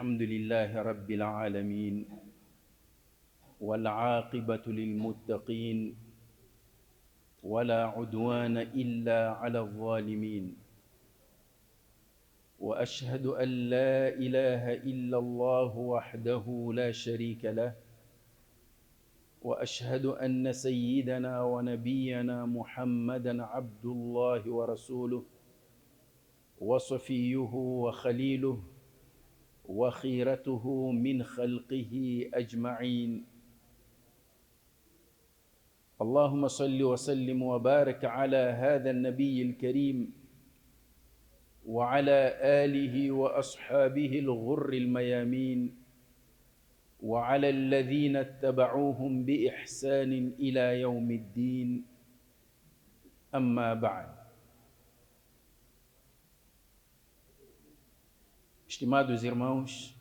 الحمد لله رب العالمين والعاقبة للمتقين ولا عدوان إلا على الظالمين وأشهد أن لا إله إلا الله وحده لا شريك له وأشهد أن سيدنا ونبينا محمدًا عبد الله ورسوله وصفيه وخليله وخيرته من خلقه أجمعين. اللهم صل وسلم وبارك على هذا النبي الكريم وعلى آله وأصحابه الغر الميامين وعلى الذين اتبعوهم بإحسان إلى يوم الدين. أما بعد. Estimados irmãos,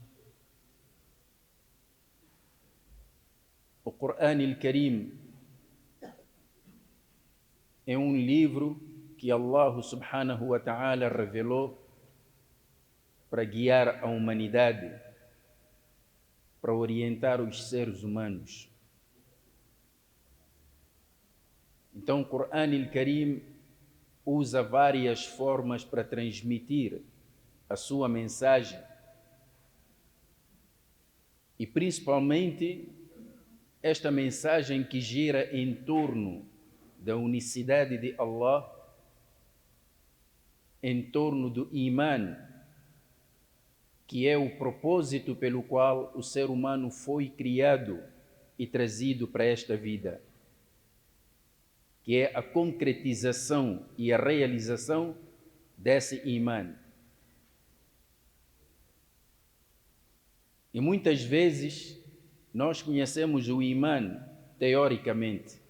o Qur'an al-Karim é um livro que Allah subhanahu wa ta'ala revelou para guiar a humanidade, para orientar os seres humanos. Então o Qur'an al-Karim usa várias formas para transmitir a sua mensagem e principalmente esta mensagem que gira em torno da unicidade de Allah, em torno do Iman, que é o propósito pelo qual o ser humano foi criado e trazido para esta vida, que é a concretização e a realização desse Iman. E muitas vezes nós conhecemos o Iman teoricamente,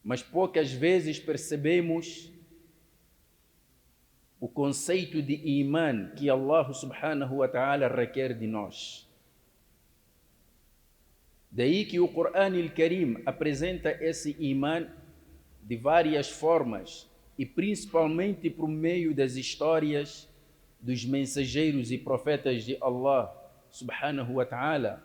mas poucas vezes percebemos o conceito de Iman que Allah subhanahu wa ta'ala requer de nós. Daí que o Qur'an al-Karim apresenta esse Iman de várias formas e principalmente por meio das histórias dos mensageiros e profetas de Allah subhanahu wa ta'ala.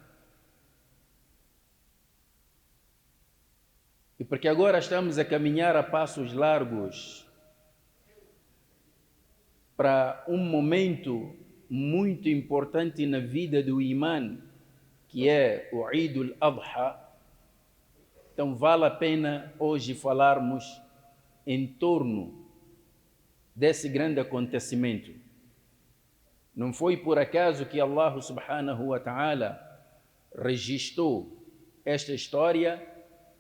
E porque agora estamos a caminhar a passos largos para um momento muito importante na vida do Iman, que é o Eid al-Adha, então vale a pena hoje falarmos em torno desse grande acontecimento. Não foi por acaso que Allah subhanahu wa ta'ala registrou esta história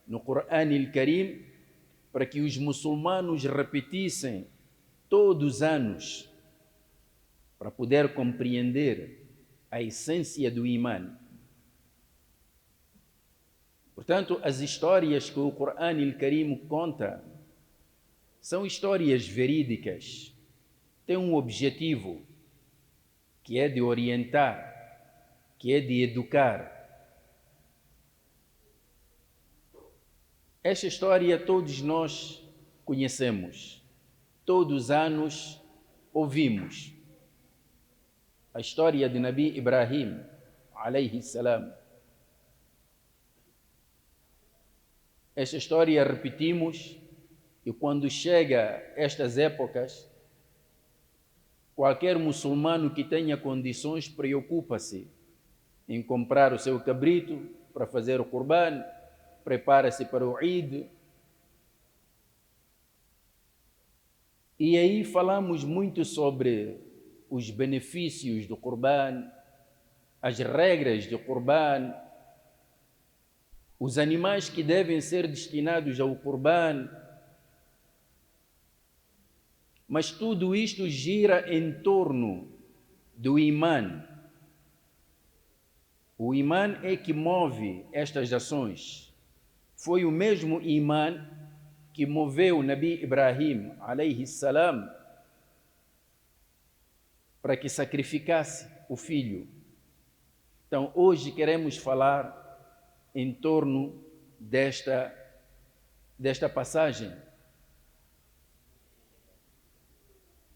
no Qur'an al-Karim para que os muçulmanos repetissem todos os anos para poder compreender a essência do Iman. Portanto, as histórias que o Qur'an al-Karim conta são histórias verídicas, têm um objetivo, que é de orientar, que é de educar. Esta história todos nós conhecemos, todos os anos ouvimos. A história de Nabi Ibrahim, alayhi salam. Esta história repetimos e quando chega estas épocas, qualquer muçulmano que tenha condições preocupa-se em comprar o seu cabrito para fazer o Qurban, prepara-se para o Eid. E aí falamos muito sobre os benefícios do Qurban, as regras do Qurban, os animais que devem ser destinados ao Qurban. Mas tudo isto gira em torno do Iman. O Iman é que move estas ações. Foi o mesmo Iman que moveu Nabi Ibrahim, alayhi salam, para que sacrificasse o filho. Então, hoje queremos falar em torno desta passagem.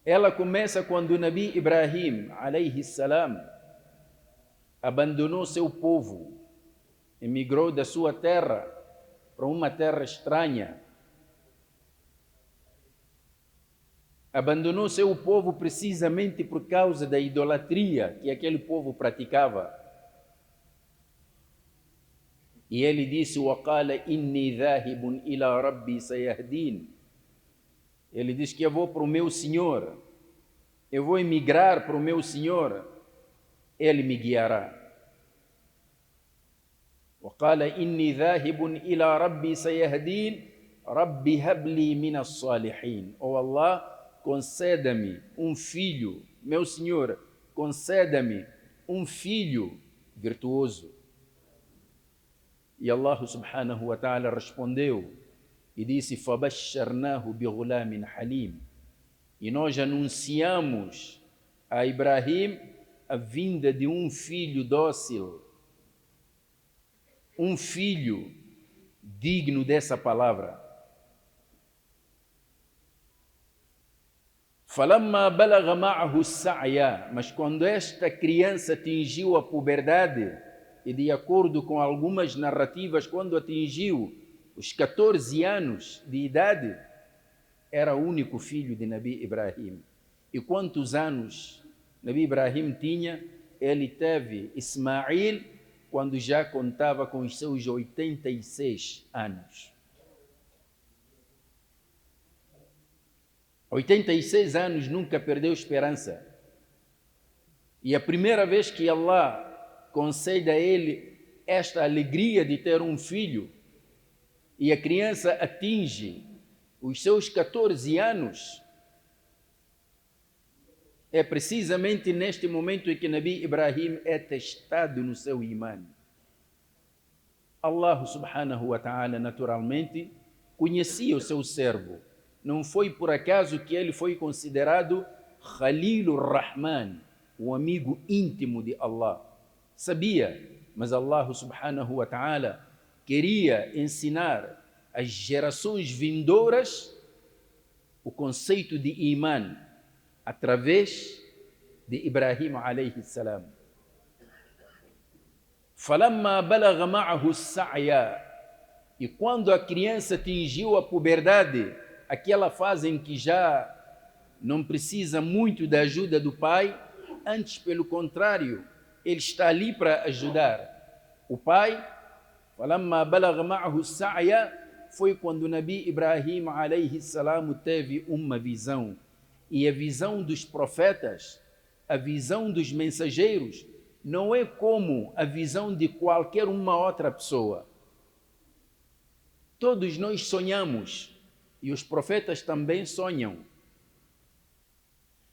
Ela começa quando o Nabi Ibrahim, alayhi salam, abandonou seu povo, emigrou da sua terra para uma terra estranha. Abandonou seu povo precisamente por causa da idolatria que aquele povo praticava. E ele disse: وَقَالَ إِنِّي ذَاهِبٌ إِلَى رَبِّي سَيَهْدِينِ. Ele diz que eu vou para o meu Senhor, eu vou emigrar para o meu Senhor, Ele me guiará. وَقَالَ إِنِّي ذَاهِبٌ إِلَى رَبِّي سَيَهْدِينِ رَبِّ هَبْ لِي مِنَ الصَّالِحِينَ. Oh Allah, conceda-me um filho, meu Senhor, conceda-me um filho virtuoso. E Allah subhanahu wa ta'ala respondeu e disse: فَبَشَّرْنَاهُ بِغُلَامٍ حَلِيمٍ. E nós anunciamos a Ibrahim a vinda de um filho dócil, um filho digno dessa palavra. فَلَمَّا بَلَغَ مَعَهُ السَّعْيَ. Mas quando esta criança atingiu a puberdade, e de acordo com algumas narrativas, quando atingiu os 14 anos de idade, era o único filho de Nabi Ibrahim. E quantos anos Nabi Ibrahim tinha? Ele teve Ismail quando já contava com os seus 86 anos. 86 anos, nunca perdeu esperança. E a primeira vez que Allah concede a ele esta alegria de ter um filho, e a criança atinge os seus 14 anos, é precisamente neste momento em que Nabi Ibrahim é testado no seu imã. Allah subhanahu wa ta'ala naturalmente conhecia o seu servo. Não foi por acaso que ele foi considerado Khalilur Rahman, o amigo íntimo de Allah. Sabia, mas Allah subhanahu wa ta'ala queria ensinar às gerações vindouras o conceito de imã através de Ibrahim alayhi salam. فَلَمَّا بَلَغَ مَعَهُ السَّعْيَ. E quando a criança atingiu a puberdade, aquela fase em que já não precisa muito da ajuda do pai, antes, pelo contrário, ele está ali para ajudar o pai. فَلَمَّا بَلَغَ مَعَهُ السَّعْيَ foi quando o Nabi Ibrahim alayhi salam teve uma visão. E a visão dos profetas, a visão dos mensageiros, não é como a visão de qualquer uma outra pessoa. Todos nós sonhamos, e os profetas também sonham.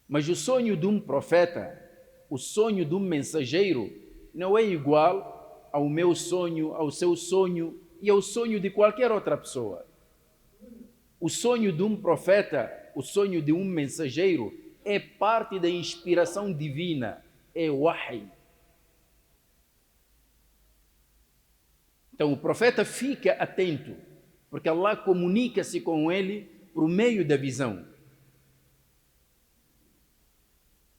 Mas o sonho de um profeta, o sonho de um mensageiro, não é igual ao meu sonho, ao seu sonho e ao sonho de qualquer outra pessoa. O sonho de um profeta, o sonho de um mensageiro, é parte da inspiração divina, é wahy. Então o profeta fica atento, porque Allah comunica-se com ele por meio da visão.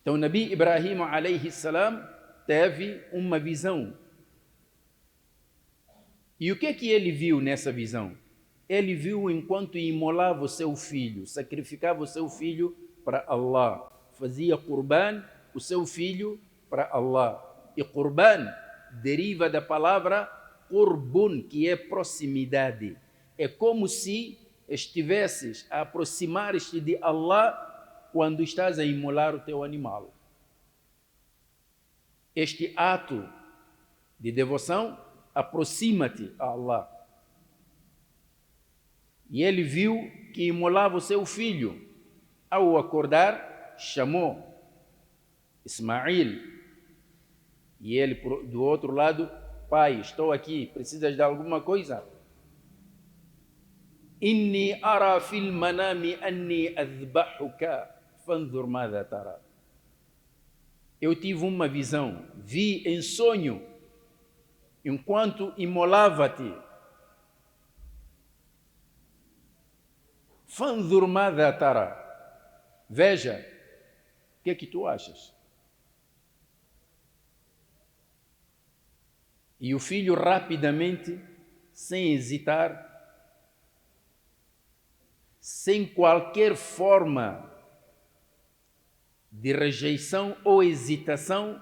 Então Nabi Ibrahim alayhi salam teve uma visão. E o que é que ele viu nessa visão? Ele viu enquanto imolava o seu filho, sacrificava o seu filho para Allah, fazia qurban, o seu filho para Allah. E qurban deriva da palavra qurbun, que é proximidade. É como se estivesses a aproximar-te de Allah quando estás a imolar o teu animal. Este ato de devoção aproxima-te a Allah. E ele viu que imolava o seu filho. Ao acordar, chamou Ismail. E ele, do outro lado: pai, estou aqui, precisas de alguma coisa? Inni ara fil manami anni adhbahuka fanzur madha tara. Eu tive uma visão, vi em sonho, enquanto imolava-te. Fanzur madha tara. Veja que é que tu achas? E o filho rapidamente, sem hesitar, sem qualquer forma de rejeição ou hesitação,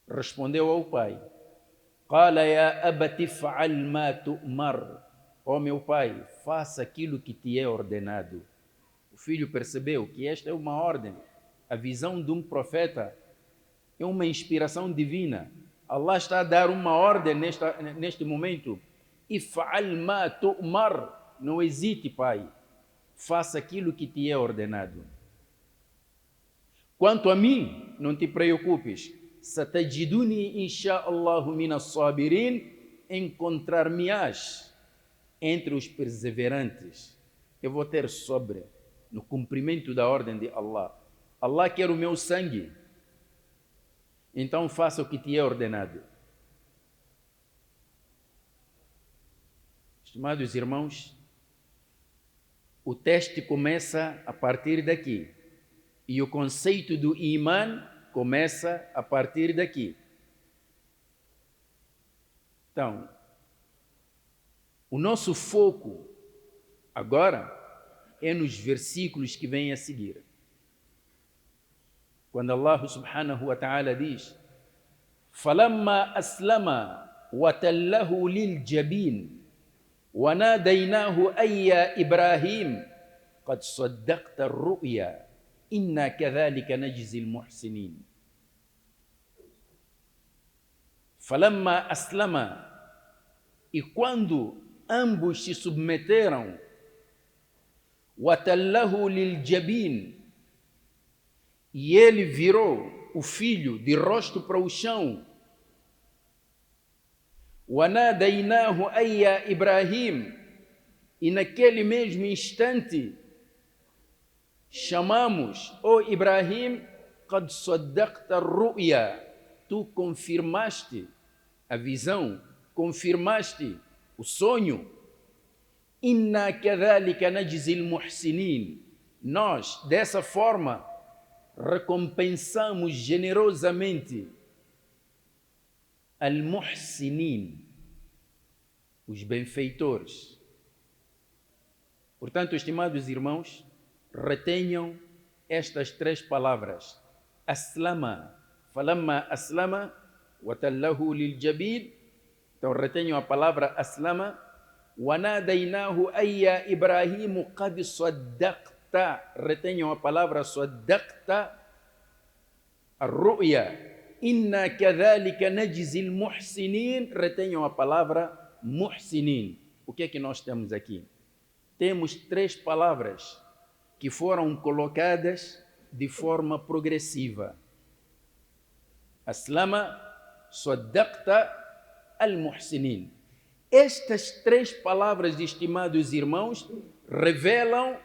respondeu ao pai: Qala ya abati fa'al ma tu'mar. Ó meu pai, faça aquilo que te é ordenado. O filho percebeu que esta é uma ordem. A visão de um profeta é uma inspiração divina. Allah está a dar uma ordem neste momento. If'al ma tu'mar. Não hesite, pai. Faça aquilo que te é ordenado. Quanto a mim, não te preocupes. Satajiduni insha'Allahu minas sabirin. Encontrar-me-ás entre os perseverantes. Eu vou ter sobre no cumprimento da ordem de Allah. Allah quer o meu sangue. Então faça o que te é ordenado. Estimados irmãos, o teste começa a partir daqui. E o conceito do Iman começa a partir daqui. Então, o nosso foco agora é nos versículos que vêm a seguir. Quando Allah subhanahu wa ta'ala diz: فَلَمَّا أَسْلَمَ وَتَلَّهُ لِلْجَبِينِ وَنَادَيْنَاهُ أَيَّ إِبْرَاهِيمُ قَدْ صَدَّقْتَ الرُّؤْيَا إِنَّا كَذَلِكَ نَجْزِي الْمُحْسِنِينَ. فَلَمَّا أَسْلَمَ. E quando ambos se submeteram, وَتَلَّهُ لِلْجَبِينِ, e ele virou o filho de rosto para o chão. وَنَادَيْنَاهُ أَيَّ إِبْرَاهِيمُ, e naquele mesmo instante chamamos: ó Ibrahim, قَدْ صَدَّقْتَ الرُّؤْيَا, tu confirmaste a visão, confirmaste o sonho. إِنَّا كَذَلِكَ نَجْزِي الْمُحْسِنِينَ, nós, dessa forma, recompensamos generosamente al-muhsinin, os benfeitores. Portanto, estimados irmãos, retenham estas três palavras: aslama, falamma aslama, wa tallahu liljabin. Então retenham a palavra aslama. Wa nadainahu ayya Ibrahimu qad saddaqta. Retenham a palavra saddaqta ar-ru'ya. Inna kadhalika najzi al-muhsinin. Retenham a palavra muhsinin. O que é que nós temos aqui? Temos três palavras que foram colocadas de forma progressiva: aslama, saddaqta, al-muhsinin. Estas três palavras, estimados irmãos, revelam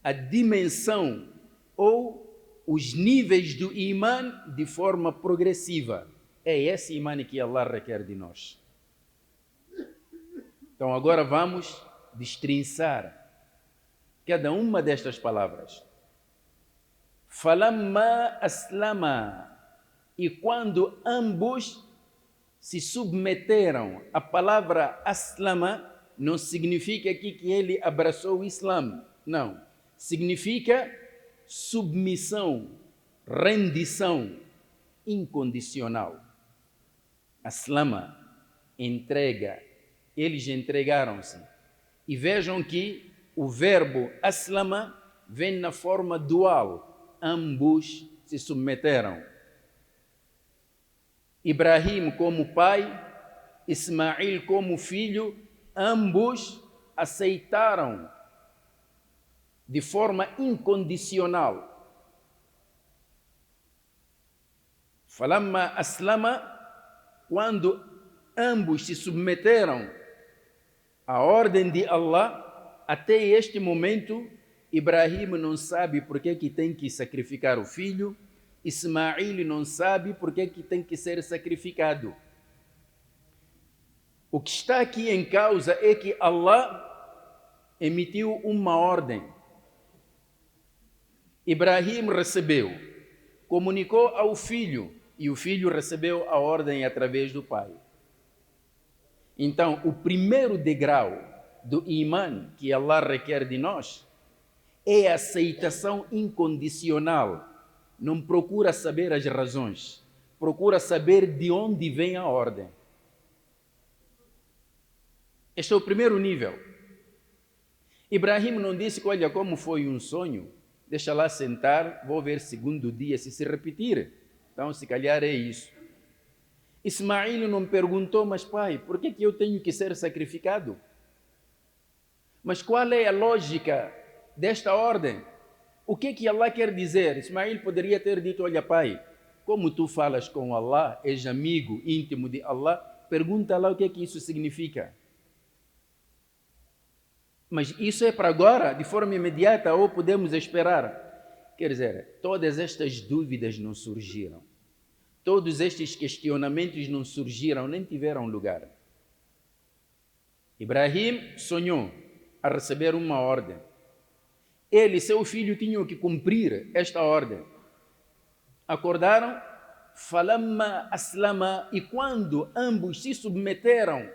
a dimensão ou os níveis do Iman de forma progressiva. É esse Iman que Allah requer de nós. Então agora vamos destrinçar cada uma destas palavras. Falamma aslama, e quando ambos se submeteram. A palavra aslama não significa aqui que ele abraçou o Islã. Não. Significa submissão, rendição incondicional. Aslama, entrega. Eles entregaram-se. E vejam que o verbo aslama vem na forma dual. Ambos se submeteram. Ibrahim como pai, Ismail como filho, ambos aceitaram de forma incondicional. Falamma aslama, quando ambos se submeteram à ordem de Allah, até este momento, Ibrahim não sabe por que tem que sacrificar o filho, Ismail não sabe por que tem que ser sacrificado. O que está aqui em causa é que Allah emitiu uma ordem. Ibrahim recebeu, comunicou ao filho, e o filho recebeu a ordem através do pai. Então, o primeiro degrau do Iman que Allah requer de nós é a aceitação incondicional. Não procura saber as razões, procura saber de onde vem a ordem. Este é o primeiro nível. Ibrahim não disse que, olha, como foi um sonho, deixa lá sentar, vou ver segundo dia se repetir. Então, se calhar é isso. Ismael não perguntou, mas pai, por que eu tenho que ser sacrificado? Mas qual é a lógica desta ordem? O que Allah quer dizer? Ismael poderia ter dito, olha pai, como tu falas com Allah, és amigo íntimo de Allah, pergunta lá o que isso significa. Mas isso é para agora, de forma imediata, ou podemos esperar? Quer dizer, todas estas dúvidas não surgiram. Todos estes questionamentos não surgiram, nem tiveram lugar. Ibrahim sonhou a receber uma ordem. Ele e seu filho tinham que cumprir esta ordem. Acordaram, falamma aslama, e quando ambos se submeteram,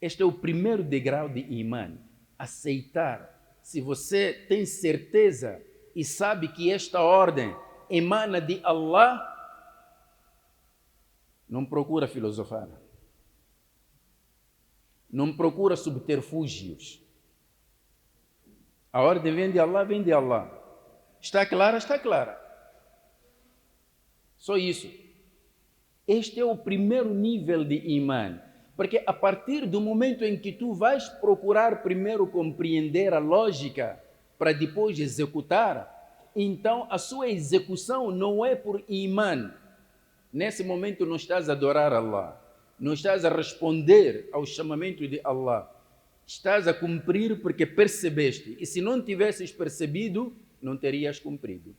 este é o primeiro degrau de Iman, aceitar. Se você tem certeza e sabe que esta ordem emana de Allah, não procura filosofar. Não procura subterfúgios. A ordem vem de Allah, vem de Allah. Está clara? Está clara. Só isso. Este é o primeiro nível de Iman. Porque a partir do momento em que tu vais procurar primeiro compreender a lógica para depois executar, então a sua execução não é por Iman. Nesse momento não estás a adorar Allah, não estás a responder ao chamamento de Allah. Estás a cumprir porque percebeste. E se não tivesses percebido, não terias cumprido.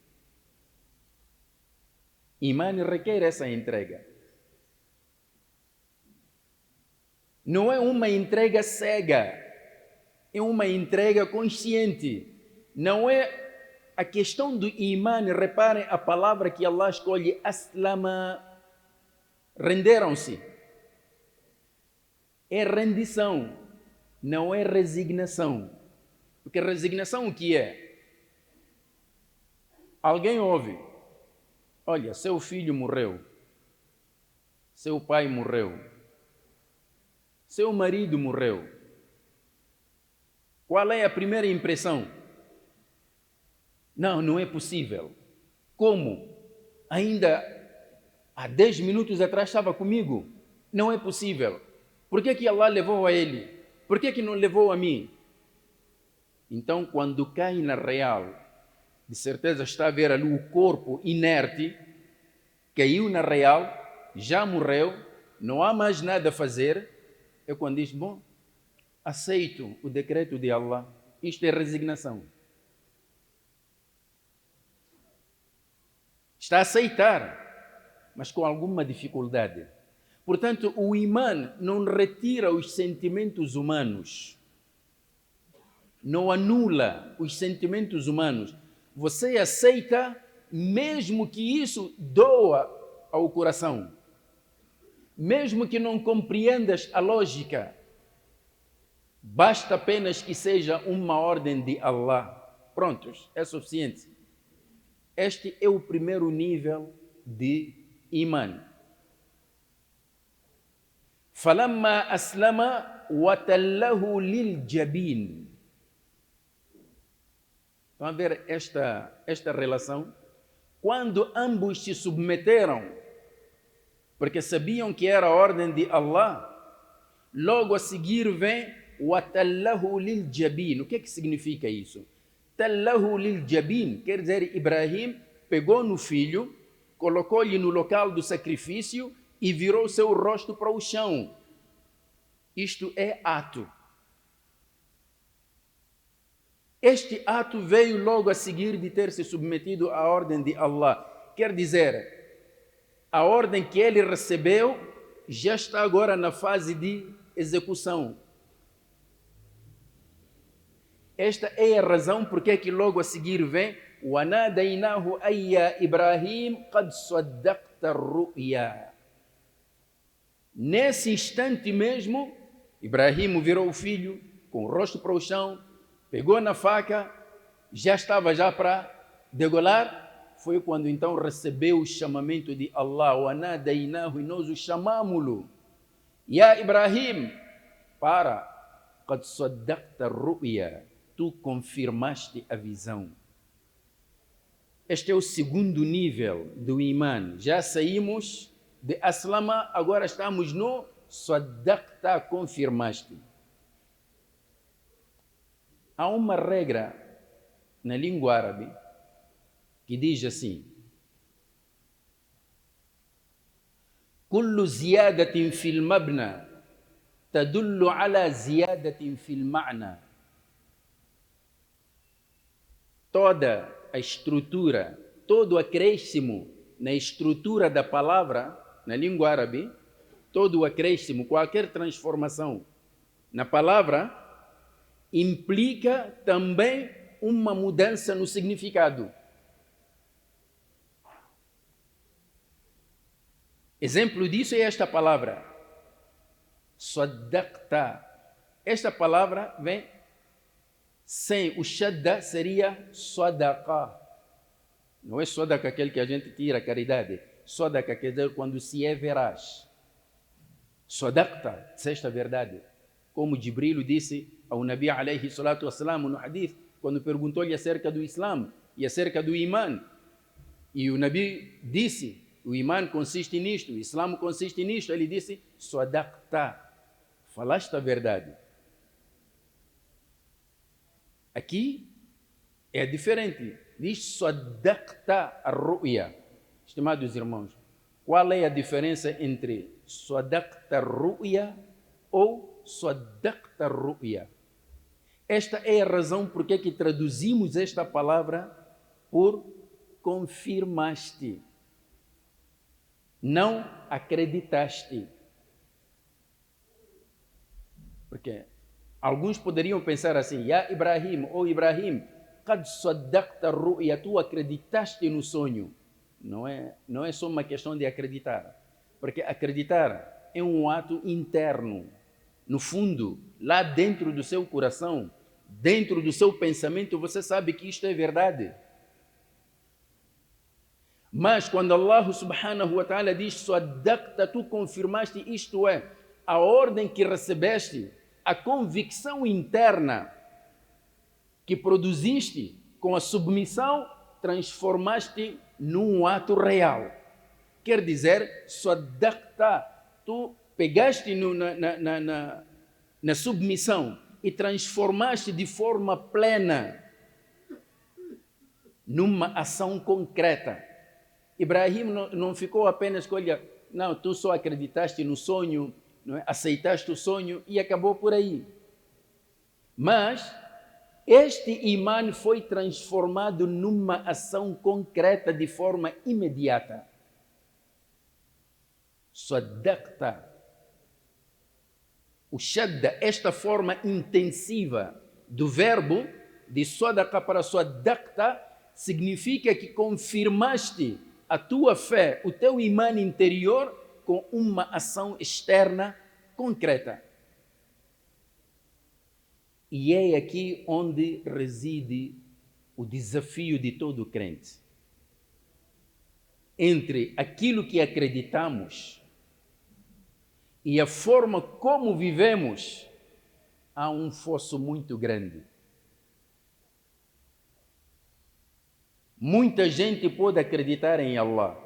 Iman requer essa entrega. Não é uma entrega cega, é uma entrega consciente. Não é a questão do Iman, reparem a palavra que Allah escolhe, aslama, renderam-se. É rendição, não é resignação. Porque resignação o que é? Alguém ouve, olha, seu filho morreu, seu pai morreu, seu marido morreu. Qual é a primeira impressão? Não, não é possível. Como? Ainda há 10 minutos atrás estava comigo. Não é possível. Por que Allah levou a ele? Por que não levou a mim? Então, quando cai na real, de certeza está a ver ali o corpo inerte, caiu na real, já morreu, não há mais nada a fazer. É quando diz, bom, aceito o decreto de Allah. Isto é resignação. Está a aceitar, mas com alguma dificuldade. Portanto, o Iman não retira os sentimentos humanos, não anula os sentimentos humanos. Você aceita, mesmo que isso doa ao coração, mesmo que não compreendas a lógica, basta apenas que seja uma ordem de Allah. Prontos, é suficiente. Este é o primeiro nível de Iman. Falamma aslama watallahu liljabin. Estão a ver esta relação? Quando ambos se submeteram, porque sabiam que era a ordem de Allah, logo a seguir vem watallahu liljabin. O que significa isso? Tallahu liljabin quer dizer, Ibrahim pegou no filho, colocou-lhe no local do sacrifício e virou seu rosto para o chão. Isto é ato. Este ato veio logo a seguir de ter se submetido à ordem de Allah. Quer dizer, a ordem que ele recebeu já está agora na fase de execução. Esta é a razão porque é que logo a seguir vem وَنَادَيْنَاهُ أَيَّا إِبْرَاهِيمُ قَدْ صَدَّقْتَ الرُّؤْيَا. Nesse instante mesmo, Ibrahim virou o filho com o rosto para o chão, pegou na faca, já estava para degolar. Foi quando então recebeu o chamamento de Allah, وَنَادَيْنَاهُ, e nós o chamamos-lo. Ya Ibrahim, قَدْ صَدَّقْتَ الرُّؤْيَا, tu confirmaste a visão. Este é o segundo nível do Iman. Já saímos de Aslama, agora estamos no Saddaqta, confirmaste. Há uma regra na língua árabe que diz assim: Kullu ziyadatin fil mabna tadullu ala ziyadatin fil ma'na. Toda a estrutura, todo acréscimo na estrutura da palavra, na língua árabe, todo o acréscimo, qualquer transformação na palavra, implica também uma mudança no significado. Exemplo disso é esta palavra, Saddaqta. Esta palavra vem sem o shadda, seria sadaqa. Não é sadaqa aquele que a gente tira, caridade. Sadaqa quer dizer quando se é veraz. Sadaqta, disseste a verdade. Como Jibril disse ao Nabi alayhi salatu wassalam no hadith, quando perguntou-lhe acerca do Islã e acerca do Iman. E o Nabi disse, o Iman consiste nisto, o Islã consiste nisto. Ele disse, Sadaqta, falaste a verdade. Aqui é diferente. Diz Saddaqta ar-ru'ya. Estimados irmãos, qual é a diferença entre Saddaqta ar-ru'ya ou Saddaqta ar-ru'ya? Esta é a razão por que traduzimos esta palavra por confirmaste. Não acreditaste. Porque alguns poderiam pensar assim, Ya Ibrahim, ou Ibrahim, qad saddaqta ar-ru'ya, tu acreditaste no sonho. Não é só uma questão de acreditar. Porque acreditar é um ato interno. No fundo, lá dentro do seu coração, dentro do seu pensamento, você sabe que isto é verdade. Mas quando Allah subhanahu wa ta'ala diz, saddaqta, tu confirmaste, isto é, a ordem que recebeste, a convicção interna que produziste com a submissão, transformaste num ato real. Quer dizer, saddaqta, tu pegaste na submissão e transformaste de forma plena numa ação concreta. Ibrahim não ficou apenas com ele, não, tu só acreditaste no sonho, não é? Aceitaste o sonho e acabou por aí. Mas este imã foi transformado numa ação concreta de forma imediata. Saddaqta. O shadda, esta forma intensiva do verbo de sadaqa para saddaqta, significa que confirmaste a tua fé, o teu imã interior, com uma ação externa concreta. E é aqui onde reside o desafio de todo crente. Entre aquilo que acreditamos e a forma como vivemos, há um fosso muito grande. Muita gente pode acreditar em Allah,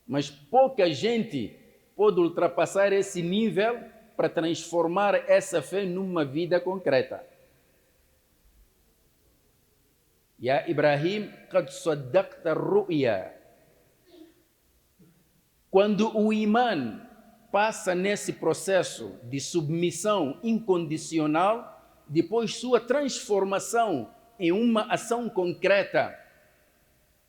mas pouca gente pode ultrapassar esse nível para transformar essa fé numa vida concreta. Ya Ibrahim, qad saddaqta ar-ru'ya. Quando o imã passa nesse processo de submissão incondicional, depois sua transformação em uma ação concreta,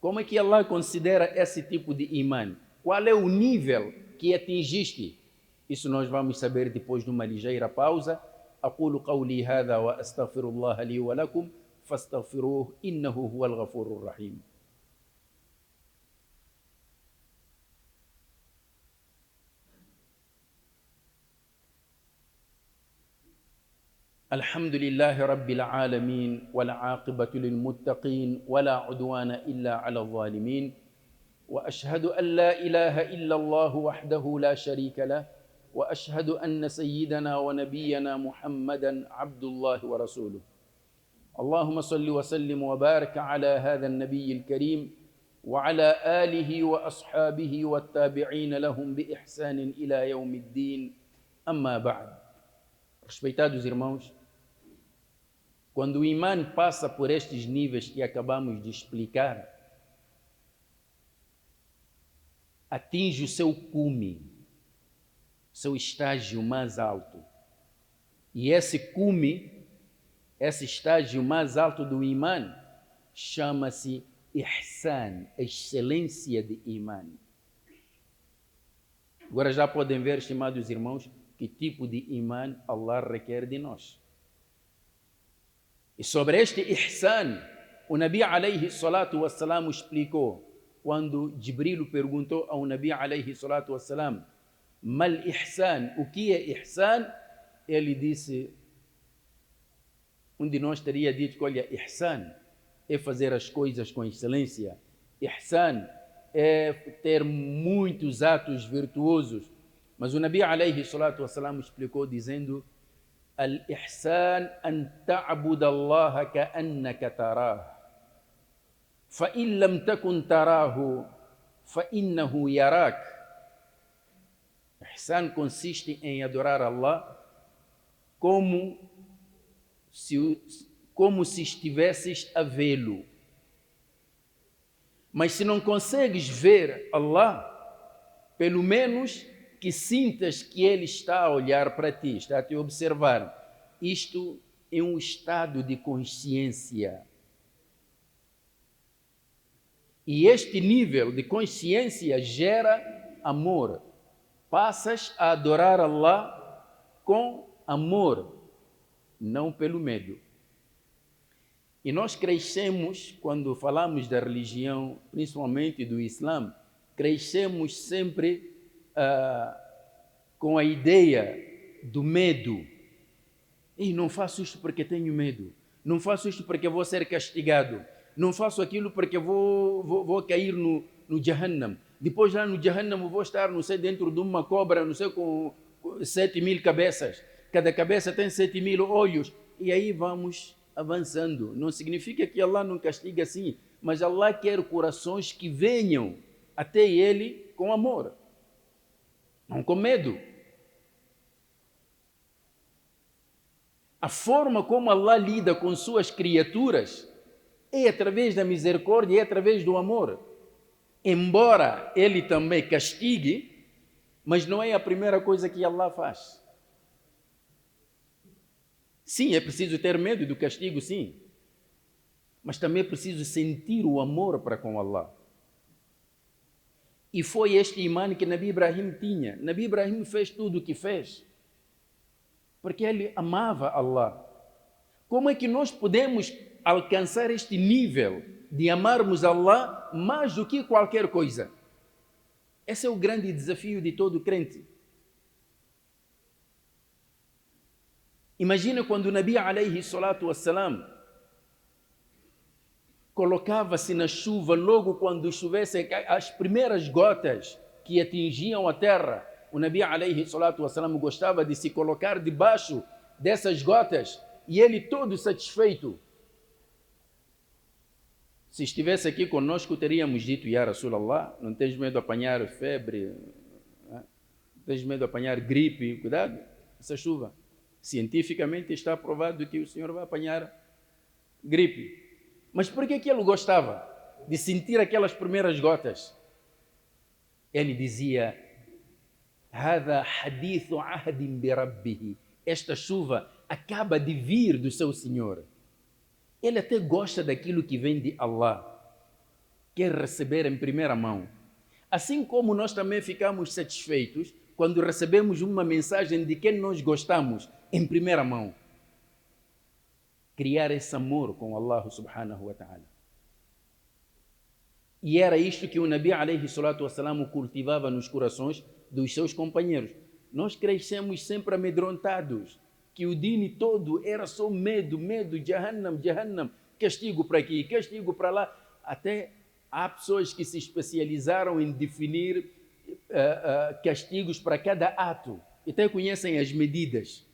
como é que Allah considera esse tipo de imã? Qual é o nível que atingiste? Isso nós vamos saber depois de uma ligeira pausa. أقول قولي هذا وأستغفر الله لي ولكم فاستغفروه إنه هو الغفور الرحيم. الحمد لله رب العالمين والعاقبة للمتقين ولا عدوان إلا على الظالمين، وأشهد أن لا إله إلا الله وحده لا شريك له، وأشهد أن سيدنا ونبينا محمدا عبد الله ورسوله. اللهم صل وسلم وبارك على هذا النبي الكريم وعلى آله وأصحابه والتابعين لهم بإحسان إلى يوم الدين. أما بعد. Respeitados irmãos, quando o imã passa por estes níveis que acabamos de explicar, atinge o seu cume, seu estágio mais alto. E esse cume, esse estágio mais alto do imã, chama-se ihsan, a excelência de imã. Agora já podem ver, estimados irmãos, que tipo de imã Allah requer de nós. E sobre este ihsan, o Nabi alayhi salatu wassalam explicou, quando Jibril perguntou ao Nabi alayhi salatu wassalam, mal ihsan, o que é ihsan? Ele disse, um de nós teria dito, olha, ihsan é fazer as coisas com excelência, ihsan é ter muitos atos virtuosos. Mas o Nabi alayhi salatu wassalam explicou dizendo, al-ihsan an ta'buda Allah ka'annaka tarah, fa in lam takun tarahu, fa innahu yarak. Ihsan consiste em adorar Allah como se estivesses a vê-lo. Mas se não consegues ver Allah, pelo menos que sintas que Ele está a olhar para ti, está a te observar. Isto é um estado de consciência. E este nível de consciência gera amor. Passas a adorar Allah com amor, não pelo medo. E nós crescemos, quando falamos da religião, principalmente do Islã, crescemos sempre com a ideia do medo. E não faço isto porque tenho medo. Não faço isto porque vou ser castigado. Não faço aquilo porque vou cair no Jahannam. Depois lá no Jahannam vou estar, não sei, dentro de uma cobra, não sei, com 7.000 cabeças. Cada cabeça tem 7.000 olhos. E aí vamos avançando. Não significa que Allah não castiga assim, mas Allah quer corações que venham até Ele com amor, não com medo. A forma como Allah lida com suas criaturas é através da misericórdia, é através do amor. Embora Ele também castigue, mas não é a primeira coisa que Allah faz. Sim, é preciso ter medo do castigo, sim. Mas também é preciso sentir o amor para com Allah. E foi este imã que Nabi Ibrahim tinha. Nabi Ibrahim fez tudo o que fez porque ele amava Allah. Como é que nós podemos alcançar este nível de amarmos Allah mais do que qualquer coisa? Esse é o grande desafio de todo crente. Imagina quando o Nabi alayhi salatu wassalam colocava-se na chuva, logo quando chovesse, as primeiras gotas que atingiam a terra, o Nabi alayhi salatu wassalam gostava de se colocar debaixo dessas gotas e ele todo satisfeito. Se estivesse aqui conosco, teríamos dito, Ya Rasulallah, não tens medo de apanhar febre, não tens medo de apanhar gripe, cuidado, essa chuva. Cientificamente está provado que o Senhor vai apanhar gripe. Mas por que ele gostava de sentir aquelas primeiras gotas? Ele dizia, Hada hadithu ahdin bi rabbihi. Esta chuva acaba de vir do seu Senhor. Ele até gosta daquilo que vem de Allah. Quer receber em primeira mão. Assim como nós também ficamos satisfeitos quando recebemos uma mensagem de quem nós gostamos em primeira mão. Criar esse amor com Allah subhanahu wa ta'ala. E era isto que o Nabi alayhi salatu wassalam cultivava nos corações dos seus companheiros. Nós crescemos sempre amedrontados, que o dini todo era só medo, medo, Jahannam, Jahannam, castigo para aqui, castigo para lá. Até há pessoas que se especializaram em definir castigos para cada ato. E até conhecem as medidas.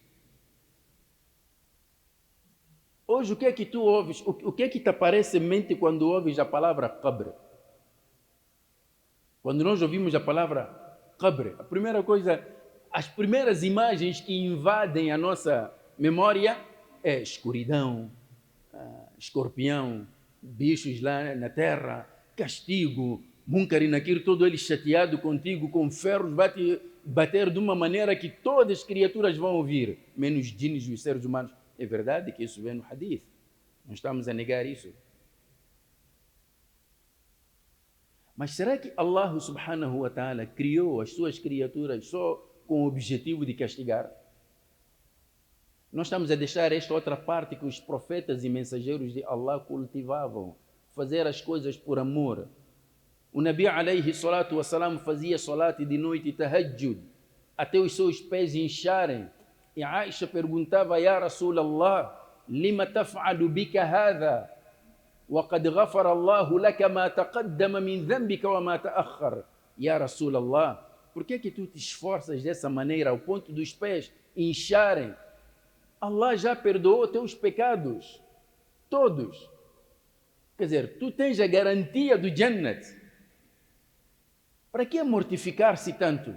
Hoje, o que é que tu ouves? O que é que te aparece em mente quando ouves a palavra qabr? Quando nós ouvimos a palavra qabr, a primeira coisa, as primeiras imagens que invadem a nossa memória é escuridão, escorpião, bichos lá na terra, castigo, Munkar e Nakir, todo ele chateado contigo, com ferros, vai te bater de uma maneira que todas as criaturas vão ouvir, menos djinns e os seres humanos. É verdade que isso vem no hadith. Não estamos a negar isso. Mas será que Allah subhanahu wa ta'ala criou as suas criaturas só com o objetivo de castigar? Nós estamos a deixar esta outra parte que os profetas e mensageiros de Allah cultivavam. Fazer as coisas por amor. O Nabi alayhi salatu wassalam fazia salat de noite, tahajjud, até os seus pés incharem. E Aisha perguntava, Ya Rasulallah, lima taf'alu bika hadha? وقد غفر الله لك ما تقدم من ذنبك وما تأخر. Ya Rasulallah, por que tu te esforças dessa maneira ao ponto dos pés incharem? Allah já perdoou teus pecados, todos. Quer dizer, tu tens a garantia do Jannat. Para que mortificar-se tanto?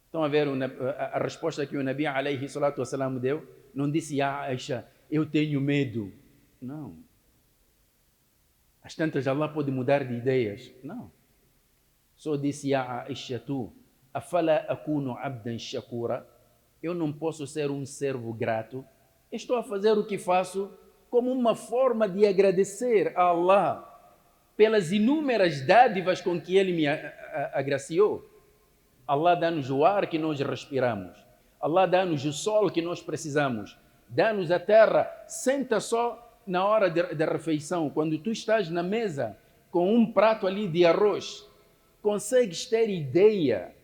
Estão a ver a resposta que o Nabi alayhi salatu wassalam deu? Não disse, Aisha, eu tenho medo. Não. Às tantas Allah pode mudar de ideias. Não. Só disse, Aisha, tu, afala akunu abdan shakura? Eu não posso ser um servo grato. Estou a fazer o que faço como uma forma de agradecer a Allah pelas inúmeras dádivas com que Ele me agraciou. Allah dá-nos o ar que nós respiramos. Allah dá-nos o sol que nós precisamos. Dá-nos a terra. Senta só na hora da refeição, quando tu estás na mesa com um prato ali de arroz, consegues ter ideia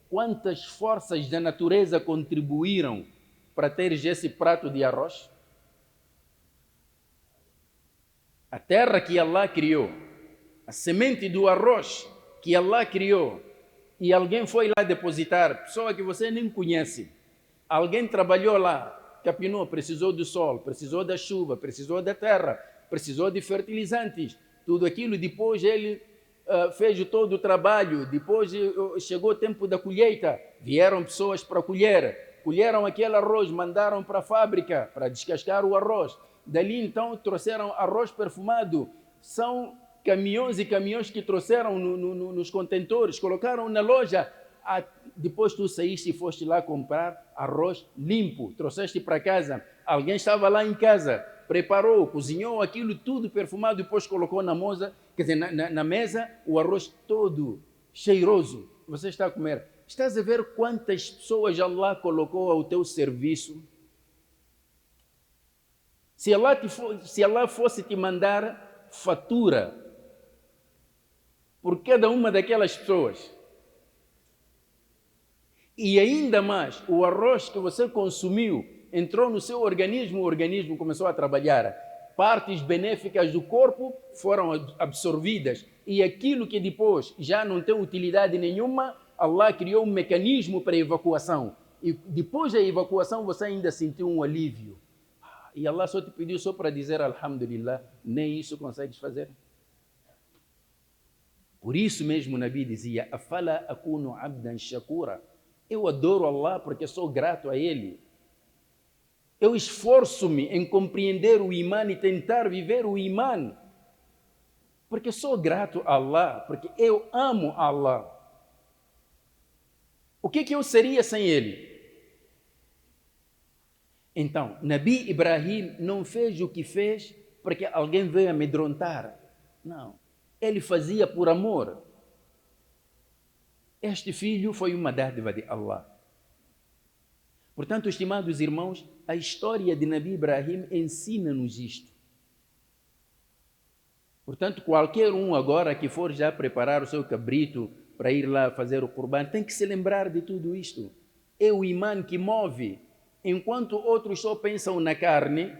quantas forças da natureza contribuíram para teres esse prato de arroz? A terra que Allah criou, a semente do arroz que Allah criou, e alguém foi lá depositar, pessoa que você nem conhece, alguém trabalhou lá, capinou, precisou do sol, precisou da chuva, precisou da terra, precisou de fertilizantes, tudo aquilo, depois ele fez todo o trabalho, depois chegou o tempo da colheita, vieram pessoas para colher, colheram aquele arroz, mandaram para a fábrica para descascar o arroz, dali então trouxeram arroz perfumado, são caminhões e caminhões que trouxeram nos contentores, colocaram na loja. Depois tu saíste e foste lá comprar arroz limpo, trouxeste para casa, alguém estava lá em casa, preparou, cozinhou aquilo tudo perfumado, depois colocou na mesa, quer dizer, na mesa, o arroz todo cheiroso, você está a comer. Estás a ver quantas pessoas Allah colocou ao teu serviço? Se Allah fosse te mandar fatura por cada uma daquelas pessoas, e ainda mais, o arroz que você consumiu entrou no seu organismo, o organismo começou a trabalhar, partes benéficas do corpo foram absorvidas, e aquilo que depois já não tem utilidade nenhuma, Allah criou um mecanismo para evacuação, e depois da evacuação você ainda sentiu um alívio, e Allah só te pediu só para dizer Alhamdulillah, nem isso consegues fazer. Por isso mesmo o Nabi dizia, afala akunu abdan shakura. Eu adoro Allah porque sou grato a Ele. Eu esforço-me em compreender o Iman e tentar viver o Iman, porque sou grato a Allah, porque eu amo Allah. O que eu seria sem Ele? Então, Nabi Ibrahim não fez o que fez porque alguém veio amedrontar. Não. Ele fazia por amor. Este filho foi uma dádiva de Allah. Portanto, estimados irmãos, a história de Nabi Ibrahim ensina-nos isto. Portanto, qualquer um agora que for já preparar o seu cabrito para ir lá fazer o Qurban, tem que se lembrar de tudo isto. É o imã que move. Enquanto outros só pensam na carne,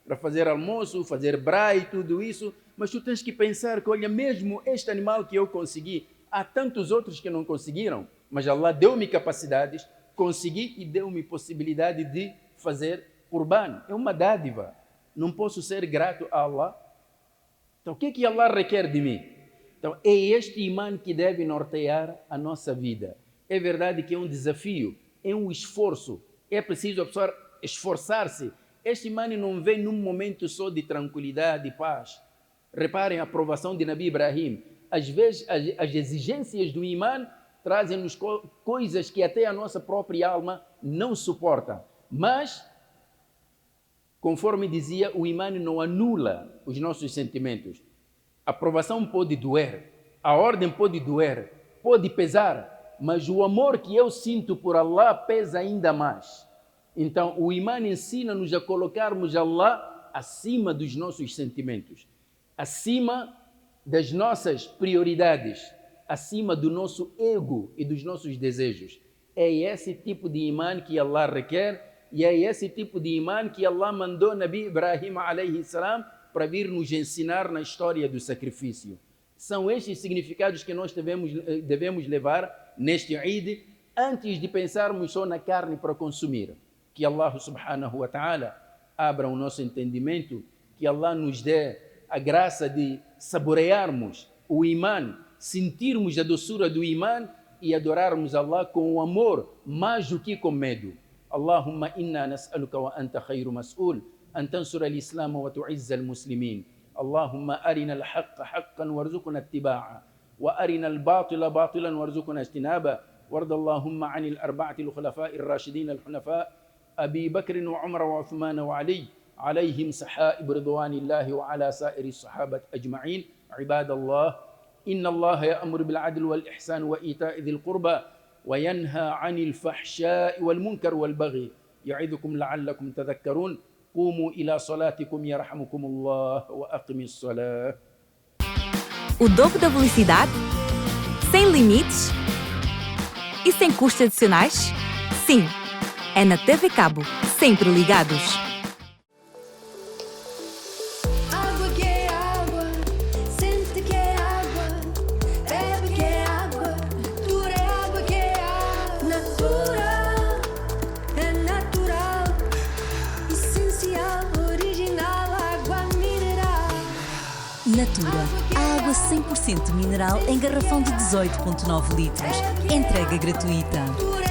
para fazer almoço, fazer braai e tudo isso, mas tu tens que pensar que, olha, mesmo este animal que eu consegui, há tantos outros que não conseguiram, mas Allah deu-me capacidades, consegui e deu-me possibilidade de fazer Qurban. É uma dádiva. Não posso ser grato a Allah? Então, o que é que Allah requer de mim? Então, é este imã que deve nortear a nossa vida. É verdade que é um desafio, é um esforço, é preciso a pessoa esforçar-se. Este imã não vem num momento só de tranquilidade e paz. Reparem a aprovação de Nabi Ibrahim. Às vezes, as exigências do imã trazem-nos coisas que até a nossa própria alma não suporta. Mas, conforme dizia, o imã não anula os nossos sentimentos. A aprovação pode doer, a ordem pode doer, pode pesar, mas o amor que eu sinto por Allah pesa ainda mais. Então, o imã ensina-nos a colocarmos Allah acima dos nossos sentimentos, acima das nossas prioridades, acima do nosso ego e dos nossos desejos. É esse tipo de imã que Allah requer e é esse tipo de imã que Allah mandou Nabi Ibrahim alayhi salam para vir nos ensinar na história do sacrifício. São estes significados que nós devemos levar neste Eid, antes de pensarmos só na carne para consumir. Que Allah subhanahu wa ta'ala abra o nosso entendimento, que Allah nos dê a graça de saborearmos o imã, sentirmos a doçura do imã e adorarmos Allah com o amor, mais do que com medo. Allahumma inna nas'aluka wa anta khayru mas'ul أن تنصر الإسلام وتعز المسلمين اللهم أرنا الحق حقا وارزقنا اتباعه وأرنا الباطل باطلا وارزقنا اجتنابه وارض اللهم عن الأربعة الخلفاء الراشدين الحنفاء أبي بكر وعمر وعثمان وعلي عليهم سحائب رضوان الله وعلى سائر الصحابة أجمعين عباد الله إن الله يأمر بالعدل والإحسان وإيتاء ذي القربى وينهى عن الفحشاء والمنكر والبغي يعظكم لعلكم تذكرون قوموا إلى صلاتكم يرحمكم الله وأقم الصلاة. O dobro da velocidade? Sem limites? E sem custos adicionais? Sim, é na TV Cabo, sempre ligados. Água que é água, sente que é água, bebe que é água, Natura é água que é água, Natura é natural, essencial, original, água mineral. Natura, a água 100% mineral em garrafão de 18,9 litros. Entrega gratuita.